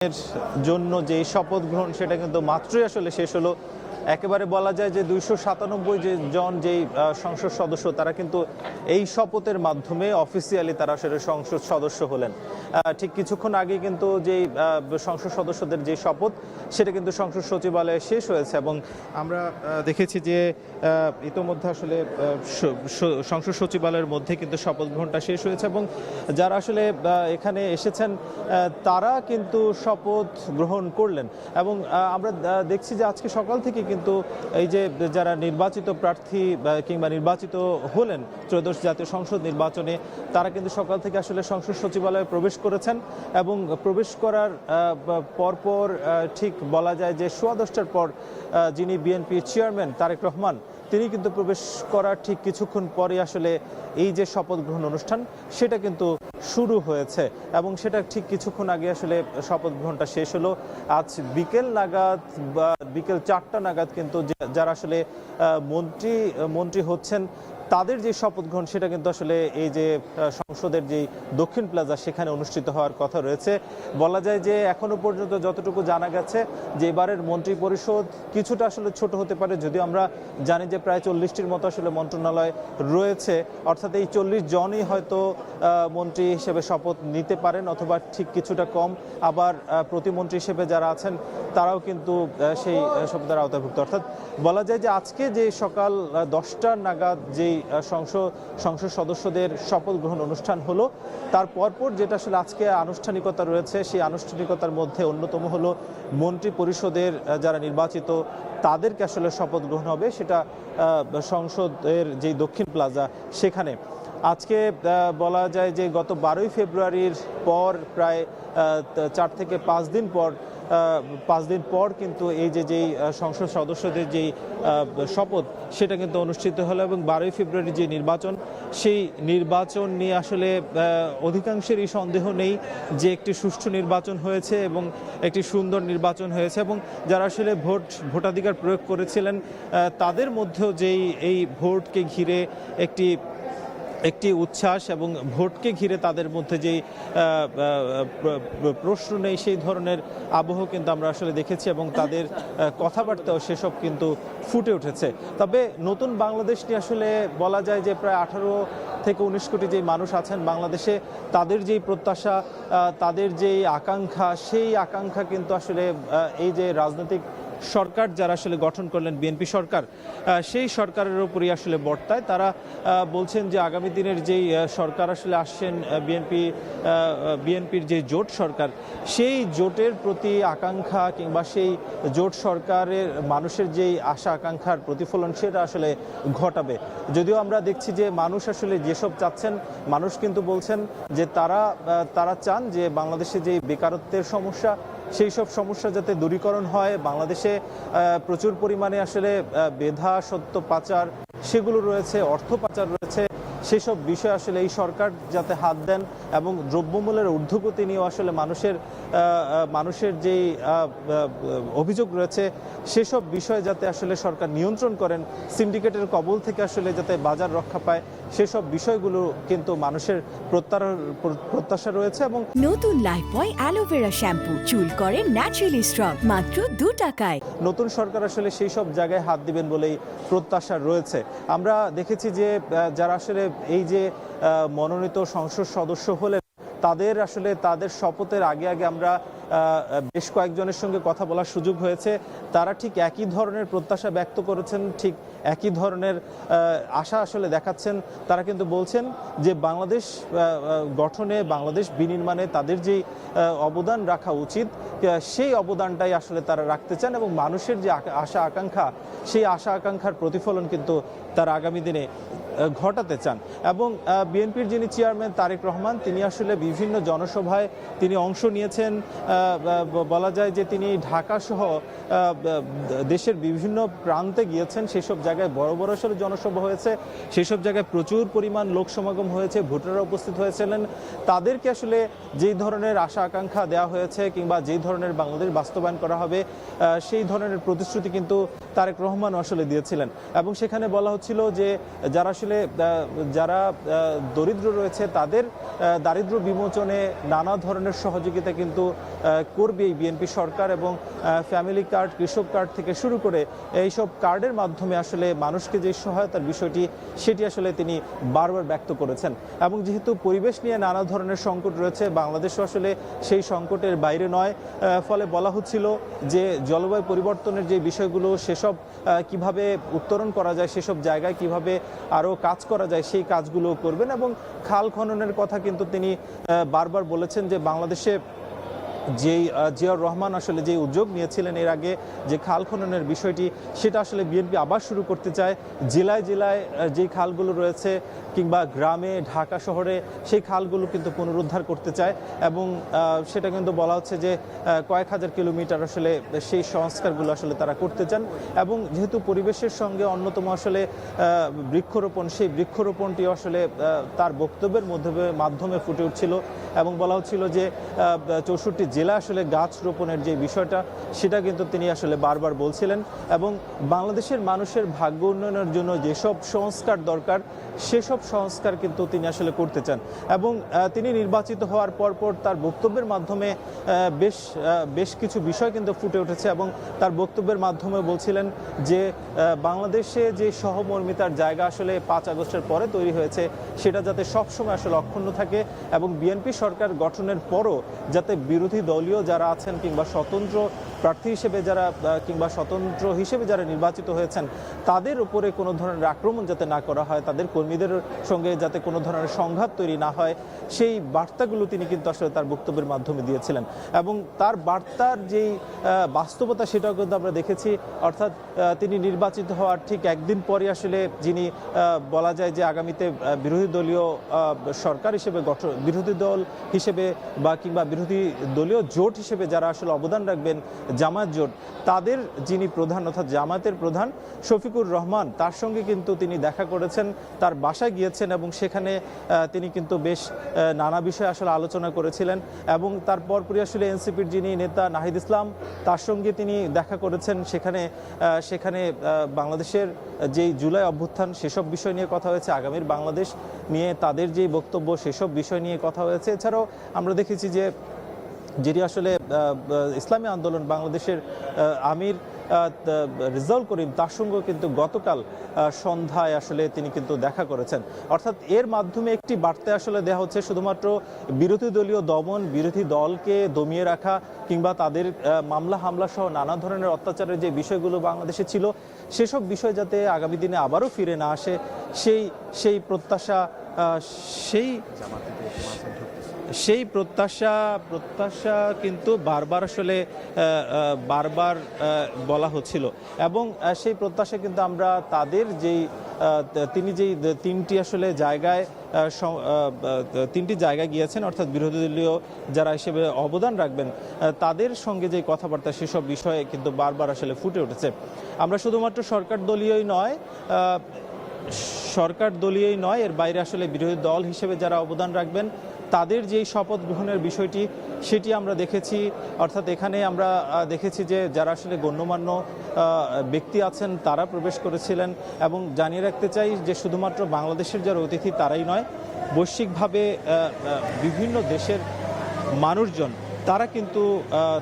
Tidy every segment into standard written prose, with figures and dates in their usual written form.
এর জন্য যে শপথ গ্রহণ সেটা কিন্তু মাত্রই আসলে শেষ হলো। একেবারে বলা যায় যে 297 জন যেই সংসদ সদস্য তারা কিন্তু এই শপথের মাধ্যমে অফিসিয়ালি তারা আসলে সংসদ সদস্য হলেন। ঠিক কিছুক্ষণ আগে কিন্তু যেই সংসদ সদস্যদের যে শপথ সেটা কিন্তু সংসদ সচিবালয়ে শেষ হয়েছে এবং আমরা দেখেছি যে ইতোমধ্যে আসলে সংসদ সচিবালয়ের মধ্যে কিন্তু শপথ গ্রহণটা শেষ হয়েছে এবং যারা আসলে এখানে এসেছেন তারা কিন্তু শপথ গ্রহণ করলেন এবং আমরা দেখছি যে আজকে সকাল থেকে কিন্তু এই যে যারা নির্বাচিত প্রার্থী কিংবা নির্বাচিত হলেন ত্রয়োদশ জাতীয় সংসদ নির্বাচনে তারা কিন্তু সকাল থেকে আসলে সংসদ সচিবালয়ে প্রবেশ করেছেন এবং প্রবেশ করার পরপর ঠিক বলা যায় যে 10:15টার পর যিনি বিএনপির চেয়ারম্যান তারেক রহমান তিনি কিন্তু প্রবেশ করার ঠিক কিছুক্ষণ পরে আসলে এই যে শপথ গ্রহণ অনুষ্ঠান সেটা কিন্তু শুরু হয়েছে এবং সেটা ঠিক কিছুক্ষণ আগে আসলে শপথ গ্রহণটা শেষ হলো। আজ বিকেল নাগাদ বা বিকেল 4টা নাগাদ কিন্তু যারা আসলে মন্ত্রী হচ্ছেন তাদের যে শপথ গ্রহণ সেটা কিন্তু আসলে এই যে সংসদের যে দক্ষিণ প্লাজা সেখানে অনুষ্ঠিত হওয়ার কথা রয়েছে। বলা যায় যে এখনো পর্যন্ত যতটুকু জানা গেছে যে এবারের মন্ত্রী পরিষদ কিছুটা আসলে ছোট হতে পারে, যদিও আমরা জানি যে প্রায় 40টির মতো আসলে মন্ত্রণালয় রয়েছে, অর্থাৎ এই 40 জনই হয়তো মন্ত্রী হিসেবে শপথ নিতে পারেন অথবা ঠিক কিছুটা কম, আবার প্রতিমন্ত্রী হিসেবে যারা আছেন তারাও কিন্তু সেই শপথের আওতাভুক্ত। অর্থাৎ বলা যায় যে আজকে যে সকাল 10টা নাগাদ যেই সংসদ সদস্যদের শপথ গ্রহণ অনুষ্ঠান হলো তার পরপর যেটা আসলে আজকে আনুষ্ঠানিকতা রয়েছে সেই আনুষ্ঠানিকতার মধ্যে অন্যতম হলো মন্ত্রী পরিষদের যারা নির্বাচিত তাদেরকে আসলে শপথ গ্রহণ হবে, সেটা সংসদের যে দক্ষিণ প্লাজা সেখানে। আজকে বলা যায় যে গত 12ই ফেব্রুয়ারির পর প্রায় 4 থেকে 5 দিন পর কিন্তু এই যেই সংসদ সদস্যদের যেই শপথ সেটা কিন্তু অনুষ্ঠিত হলো এবং 12ই ফেব্রুয়ারি যে নির্বাচন সেই নির্বাচন নিয়ে আসলে অধিকাংশেরই সন্দেহ নেই যে একটি সুষ্ঠু নির্বাচন হয়েছে এবং একটি সুন্দর নির্বাচন হয়েছে এবং যারা আসলে ভোটাধিকার প্রয়োগ করেছিলেন তাদের মধ্যেও যেই এই ভোটকে ঘিরে একটি উচ্ছ্বাস এবং ভোটকে ঘিরে তাদের মধ্যে যেই প্রশ্ন নেই সেই ধরনের আবহ কিন্তু আমরা আসলে দেখেছি এবং তাদের কথাবার্তাও সেসব কিন্তু ফুটে উঠেছে। তবে নতুন বাংলাদেশ নিয়ে আসলে বলা যায় যে প্রায় 18 থেকে 19 কোটি যেই মানুষ আছেন বাংলাদেশে তাদের যেই প্রত্যাশা তাদের যেই আকাঙ্ক্ষা সেই আকাঙ্ক্ষা কিন্তু আসলে এই যে রাজনৈতিক সরকার যারা আসলে গঠন করলেন বিএনপি সরকার সেই সরকারের উপরই আসলে বর্তায়। তারা বলছেন যে আগামী দিনের যেই সরকার আসলে আসছেন বিএনপির যে জোট সরকার সেই জোটের প্রতি আকাঙ্ক্ষা কিংবা সেই জোট সরকারের মানুষের যেই আশা আকাঙ্ক্ষার প্রতিফলন সেটা আসলে ঘটাবে। যদিও আমরা দেখছি যে মানুষ আসলে যেসব চাচ্ছেন মানুষ কিন্তু বলছেন যে তারা চান যে বাংলাদেশে যে বেকারত্বের সমস্যা সেই সব সমস্যা যাতে দূরীকরণ হয়, বাংলাদেশে প্রচুর পরিমাণে আসলে বেধা সত্য পাচার সেগুলো রয়েছে, অর্থ পাচার রয়েছে, সেসব বিষয় আসলে এই সরকার যাতে হাত দেন এবং দ্রব্যমূল্যের ঊর্ধ্বগতি নিয়েও আসলে মানুষের যেই অভিযোগ রয়েছে সেসব বিষয় যাতে আসলে সরকার নিয়ন্ত্রণ করেন, সিন্ডিকেটের কবল থেকে আসলে যাতে বাজার রক্ষা পায় সেসব বিষয়গুলো কিন্তু মানুষের প্রত্যাশা রয়েছে। এবং নতুন লাইফবয় অ্যালোভেরা শ্যাম্পু চুল করে ন্যাচারালি স্ট্রং মাত্র 2 টাকায়। নতুন সরকার আসলে সেই সব জায়গায় হাত দিবেন বলেই প্রত্যাশা রয়েছে। আমরা দেখেছি যে যারা আসলে এই যে মনোনীত সংসদ সদস্য হলেন তাদের শপথের আগে আমরা বেশ কয়েকজনের সঙ্গে কথা বলার সুযোগ হয়েছে। তারা ঠিক একই ধরনের প্রত্যাশা ব্যক্ত করেছেন, ঠিক একই ধরনের আশা আসলে দেখাচ্ছেন। তারা কিন্তু বলছেন যে বাংলাদেশ গঠনে, বাংলাদেশ বিনির্মাণে তাদের যেই অবদান রাখা উচিত সেই অবদানটাই আসলে তারা রাখতে চান এবং মানুষের যে আশা আকাঙ্ক্ষা সেই আশা আকাঙ্ক্ষার প্রতিফলন কিন্তু তারা আগামী দিনে ঘটাতে চান। এবং বিএনপির যিনি চেয়ারম্যান তারেক রহমান তিনি আসলে বিভিন্ন জনসভায় তিনি অংশ নিয়েছেন। বলা যায় যে তিনি ঢাকা সহ দেশের বিভিন্ন প্রান্তে গিয়েছেন, সেসব জায়গায় বড় বড় আসলে জনসভা হয়েছে, সেসব জায়গায় প্রচুর পরিমাণ লোক সমাগম হয়েছে, ভোটাররা উপস্থিত হয়েছিলেন। তাদেরকে আসলে যেই ধরনের আশা আকাঙ্ক্ষা দেওয়া হয়েছে কিংবা যেই ধরনের বাংলাদেশ বাস্তবায়ন করা হবে সেই ধরনের প্রতিশ্রুতি কিন্তু তারেক রহমান আসলে দিয়েছিলেন এবং সেখানে বলা হচ্ছিল যে যারা আসলে আসলে যারা দরিদ্র রয়েছে তাদের দারিদ্র্য বিমোচনে নানা ধরনের সহযোগিতা কিন্তু করবে এই বিএনপি সরকার, এবং ফ্যামিলি কার্ড, কৃষক কার্ড থেকে শুরু করে এইসব কার্ডের মাধ্যমে আসলে মানুষকে যে সহায়তার বিষয়টি সেটি আসলে তিনি বারবার ব্যক্ত করেছেন। এবং যেহেতু পরিবেশ নিয়ে নানা ধরনের সংকট রয়েছে, বাংলাদেশও আসলে সেই সংকটের বাইরে নয়, ফলে বলা হচ্ছিল যে জলবায়ু পরিবর্তনের যে বিষয়গুলো সেসব কিভাবে উত্তরণ করা যায়, সেসব জায়গায় কিভাবে আরও কাজ করা যায় সেই কাজগুলো করবেন। এবং খাল খননের কথা কিন্তু তিনি বারবার বলেছেন যে বাংলাদেশে যেই জিয়াউর রহমান আসলে যে উদ্যোগ নিয়েছিলেন এর আগে যে খাল খননের বিষয়টি, সেটা আসলে বিএনপি আবার শুরু করতে চায়। জেলায় জেলায় যেই খালগুলো রয়েছে কিংবা গ্রামে, ঢাকা শহরে সেই খালগুলো কিন্তু পুনরুদ্ধার করতে চায়, এবং সেটা কিন্তু বলা হচ্ছে যে কয়েক হাজার কিলোমিটার আসলে সেই সংস্কারগুলো আসলে তারা করতে চান। এবং যেহেতু পরিবেশের সঙ্গে অন্যতম আসলে বৃক্ষরোপণ, সেই বৃক্ষরোপণটি আসলে তার বক্তব্যের মাধ্যমে ফুটে উঠছিল, এবং বলা হচ্ছিল যে 64 জেলা আসলে গাছ রোপণের যে বিষয়টা সেটা কিন্তু তিনি আসলে বারবার বলছিলেন। এবং বাংলাদেশের মানুষের ভাগ্য উন্নয়নের জন্য যেসব সংস্কার দরকার সেসব সংস্কার কিন্তু তিনি আসলে করতে চান। এবং তিনি নির্বাচিত হওয়ার পর তার বক্তব্যের মাধ্যমে বেশ কিছু বিষয় কিন্তু ফুটে উঠেছে, এবং তার বক্তব্যের মাধ্যমে বলছিলেন যে বাংলাদেশে যে সহমর্মিতার জায়গা আসলে 5 আগস্টের পরে তৈরি হয়েছে সেটা যাতে সবসময় আসলে অক্ষুণ্ণ থাকে, এবং বিএনপি সরকার গঠনের পরও যাতে বিরোধী দলীয় যারা আছেন কিংবা স্বতন্ত্র প্রার্থী হিসেবে যারা কিংবা স্বতন্ত্র হিসেবে যারা নির্বাচিত হয়েছেন তাদের উপরে কোনো ধরনের আক্রমণ যাতে না করা হয়, তাদের কর্মীদের সঙ্গে যাতে কোনো ধরনের সংঘাত তৈরি না হয়, সেই বার্তাগুলো তিনি কিন্তু আসলে তার বক্তব্যের মাধ্যমে দিয়েছিলেন। এবং তার বার্তার যেই বাস্তবতা সেটাও কিন্তু আমরা দেখেছি, অর্থাৎ তিনি নির্বাচিত হওয়ার ঠিক একদিন পরে আসলে যিনি বলা যায় যে আগামীতে বিরোধী দলীয় সরকার হিসেবে বিরোধী দল হিসেবে বা কিংবা বিরোধী দলীয় জোট হিসেবে যারা আসলে অবদান রাখবেন, জামায়াত জোট, তাদের যিনি প্রধান অর্থাৎ জামায়াতের প্রধান শফিকুর রহমান, তার সঙ্গে কিন্তু তিনি দেখা করেছেন, তার বাসায় গিয়েছেন, এবং সেখানে তিনি কিন্তু বেশ নানা বিষয়ে আসলে আলোচনা করেছিলেন। এবং তার পরপরই আসলে এনসিপির যিনি নেতা নাহিদ ইসলাম, তার সঙ্গে তিনি দেখা করেছেন। সেখানে বাংলাদেশের যেই জুলাই অভ্যুত্থান সেসব বিষয় নিয়ে কথা হয়েছে, আগামীর বাংলাদেশ নিয়ে তাদের যেই বক্তব্য সেসব বিষয় নিয়ে কথা হয়েছে। এছাড়াও আমরা দেখেছি যে যেটি আসলে ইসলামী আন্দোলন বাংলাদেশের আমির রেজাউল করিম, তার সঙ্গেও কিন্তু গতকাল সন্ধ্যায় আসলে তিনি কিন্তু দেখা করেছেন। অর্থাৎ এর মাধ্যমে একটি বার্তা আসলে দেওয়া হচ্ছে, শুধুমাত্র বিরোধী দলীয় দমন, বিরোধী দলকে দমিয়ে রাখা কিংবা তাদের মামলা হামলা সহ নানা ধরনের অত্যাচারের যে বিষয়গুলো বাংলাদেশে ছিল সেসব বিষয় যাতে আগামী দিনে আবারও ফিরে না আসে সেই প্রত্যাশা কিন্তু বারবার আসলে বলা হচ্ছিল। এবং সেই প্রত্যাশা কিন্তু আমরা তাদের তিনি যেই তিনটি জায়গায় গিয়েছেন, অর্থাৎ বিরোধী দলীয় যারা হিসেবে অবদান রাখবেন তাদের সঙ্গে যে কথাবার্তা সেসব বিষয়ে কিন্তু বারবার আসলে ফুটে উঠেছে। আমরা শুধুমাত্র সরকার দলীয়ই নয়, এর বাইরে আসলে বিরোধী দল হিসেবে যারা অবদান রাখবেন তাদের যেই শপথ গ্রহণের বিষয়টি সেটি আমরা দেখেছি। অর্থাৎ এখানে আমরা দেখেছি যে যারা আসলে গণ্যমান্য ব্যক্তি আছেন তারা প্রবেশ করেছিলেন। এবং জানিয়ে রাখতে চাই যে শুধুমাত্র বাংলাদেশের যারা অতিথি তারাই নয়, বৈশ্বিকভাবে বিভিন্ন দেশের মানুষজন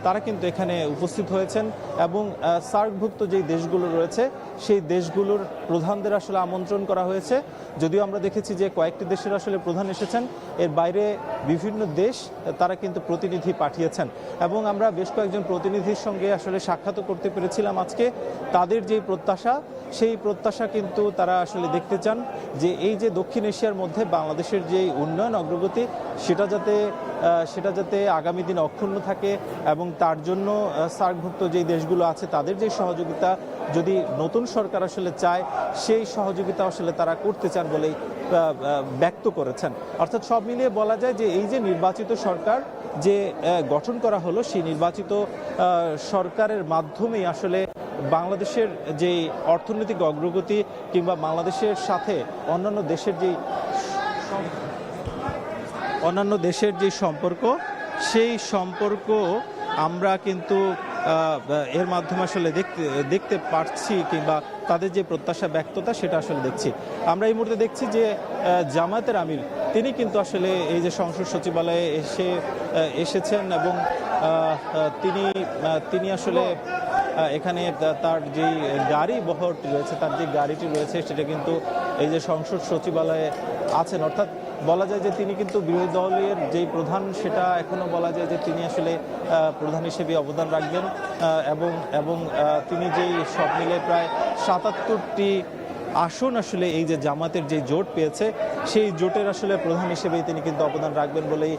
তারা কিন্তু এখানে উপস্থিত হয়েছেন। এবং সার্কভুক্ত যেই দেশগুলো রয়েছে সেই দেশগুলোর প্রধানদের আসলে আমন্ত্রণ করা হয়েছে। যদিও আমরা দেখেছি যে কয়েকটি দেশের আসলে প্রধান এসেছেন, এর বাইরে বিভিন্ন দেশ তারা কিন্তু প্রতিনিধি পাঠিয়েছেন। এবং আমরা বেশ কয়েকজন প্রতিনিধির সঙ্গে আসলে সাক্ষাৎ করতে পেরেছিলাম আজকে। তাদের যেই প্রত্যাশা সেই প্রত্যাশা কিন্তু তারা আসলে দেখতে চান যে এই যে দক্ষিণ এশিয়ার মধ্যে বাংলাদেশের যেই উন্নয়ন অগ্রগতি সেটা যাতে আগামী দিনে অক্ষুণ্ণ থাকে, এবং তার জন্য সার্কভুক্ত যেই দেশগুলো আছে তাদের যে সহযোগিতা যদি নতুন সরকার আসলে চায় সেই সহযোগিতা আসলে তারা করতে চান বলেই ব্যক্ত করেছেন। অর্থাৎ সব মিলিয়ে বলা যায় যে এই যে নির্বাচিত সরকার যে গঠন করা হলো সেই নির্বাচিত সরকারের মাধ্যমেই আসলে বাংলাদেশের যে অর্থনৈতিক অগ্রগতি কিংবা বাংলাদেশের সাথে অন্যান্য দেশের যে সম্পর্ক সেই সম্পর্ক আমরা কিন্তু এর মাধ্যমে আসলে দেখতে পারছি কিংবা তাদের যে প্রত্যাশা ব্যক্ততা সেটা আসলে দেখছি। আমরা এই মুহূর্তে দেখছি যে জামায়াতের আমির তিনি কিন্তু আসলে এই যে সংসদ সচিবালয়ে এসেছেন এবং তিনি আসলে এখানে তার যেই গাড়ি বহরটি রয়েছে, তার যে গাড়িটি রয়েছে সেটা কিন্তু এই যে সংসদ সচিবালয়ে আছেন। অর্থাৎ বলা যায় যে তিনি কিন্তু বিরোধী দলের যেই প্রধান সেটা এখনো বলা যায় যে তিনি আসলে প্রধান হিসেবে অবদান রাখবেন এবং তিনি যেই সব মিলে প্রায় ৭৭টি আসন আসলে এই যে জামাতের যে জোট পেয়েছে সেই জোটের আসলে প্রধান হিসেবেই তিনি কিন্তু অবদান রাখবেন বলেই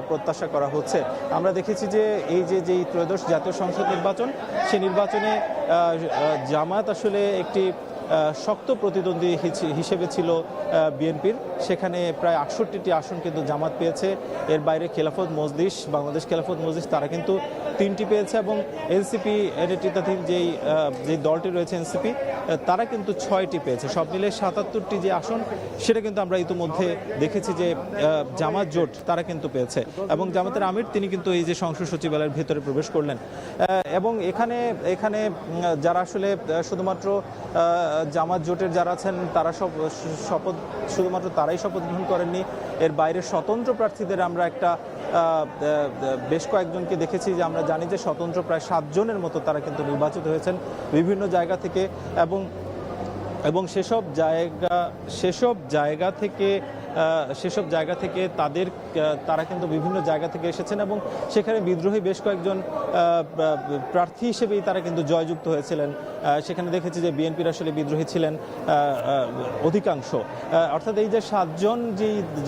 প্রত্যাশা করা হচ্ছে। আমরা দেখেছি যে এই যেই ত্রয়োদশ জাতীয় সংসদ নির্বাচন, সেই নির্বাচনে জামাত আসলে একটি শক্ত প্রতিদ্বন্দ্বী হিসেবে ছিল বিএনপির। সেখানে প্রায় ৬৮টি আসন কিন্তু জামাত পেয়েছে। এর বাইরে খেলাফত মজলিস, বাংলাদেশ খেলাফত মজলিস তারা কিন্তু ৩টি পেয়েছে এবং এনসিপি নেতৃত্বাধীন যেই দলটি রয়েছে এনসিপি তারা কিন্তু 6টি পেয়েছে। সব মিলে ৭৭টি যে আসন সেটা কিন্তু আমরা ইতিমধ্যে দেখেছি যে জামাত জোট তারা কিন্তু পেয়েছে এবং জামাতের আমির তিনি কিন্তু এই যে সংসদ সচিবালয়ের ভেতরে প্রবেশ করলেন এবং এখানে যারা আসলে শুধুমাত্র জামাত জোটের যারা আছেন তারা শপথ শুধুমাত্র তারাই শপথ গ্রহণ করেননি, এর বাইরে স্বতন্ত্র প্রার্থীদের আমরা একটা বেশ কয়েকজনকে দেখেছি যে আমরা জানি যে স্বতন্ত্র প্রায় 7 জনের মতো তারা কিন্তু নির্বাচিত হয়েছেন বিভিন্ন জায়গা থেকে এবং সেসব জায়গা থেকে তারা কিন্তু বিভিন্ন জায়গা থেকে এসেছেন এবং সেখানে বিদ্রোহী বেশ কয়েকজন প্রার্থী হিসেবেই তারা কিন্তু জয়যুক্ত হয়েছিলেন। সেখানে দেখেছি যে বিএনপির আসলে বিদ্রোহী ছিলেন অধিকাংশ। অর্থাৎ এই যে 7 জন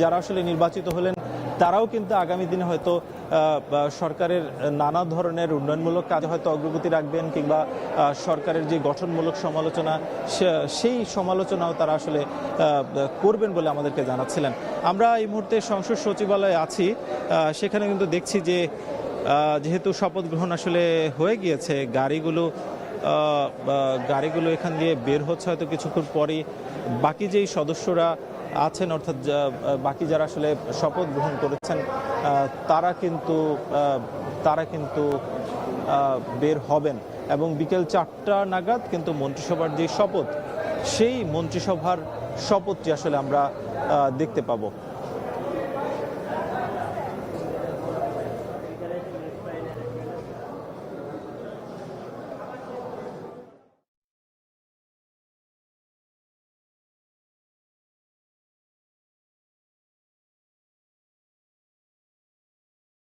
যারা আসলে নির্বাচিত হলেন তারাও কিন্তু আগামী দিনে হয়তো সরকারের নানা ধরনের উন্নয়নমূলক কাজে হয়তো অগ্রগতি রাখবেন কিংবা সরকারের যে গঠনমূলক সমালোচনা সেই সমালোচনাও তারা আসলে করবেন বলে আমাদেরকে জানাচ্ছিলেন। আমরা এই মুহূর্তে সংসদ সচিবালয়ে আছি, সেখানে কিন্তু দেখছি যে যেহেতু শপথ গ্রহণ আসলে হয়ে গিয়েছে, গাড়িগুলো এখান দিয়ে বের হচ্ছে হয়তো কিছুক্ষণ পরই। বাকি যেই সদস্যরা আছেন অর্থাৎ বাকি যারা আসলে শপথ গ্রহণ করেছেন তারা কিন্তু বের হবেন এবং বিকেল 4টা নাগাদ কিন্তু মন্ত্রিসভার যে শপথ সেই মন্ত্রিসভার শপথটি আসলে আমরা দেখতে পাবো।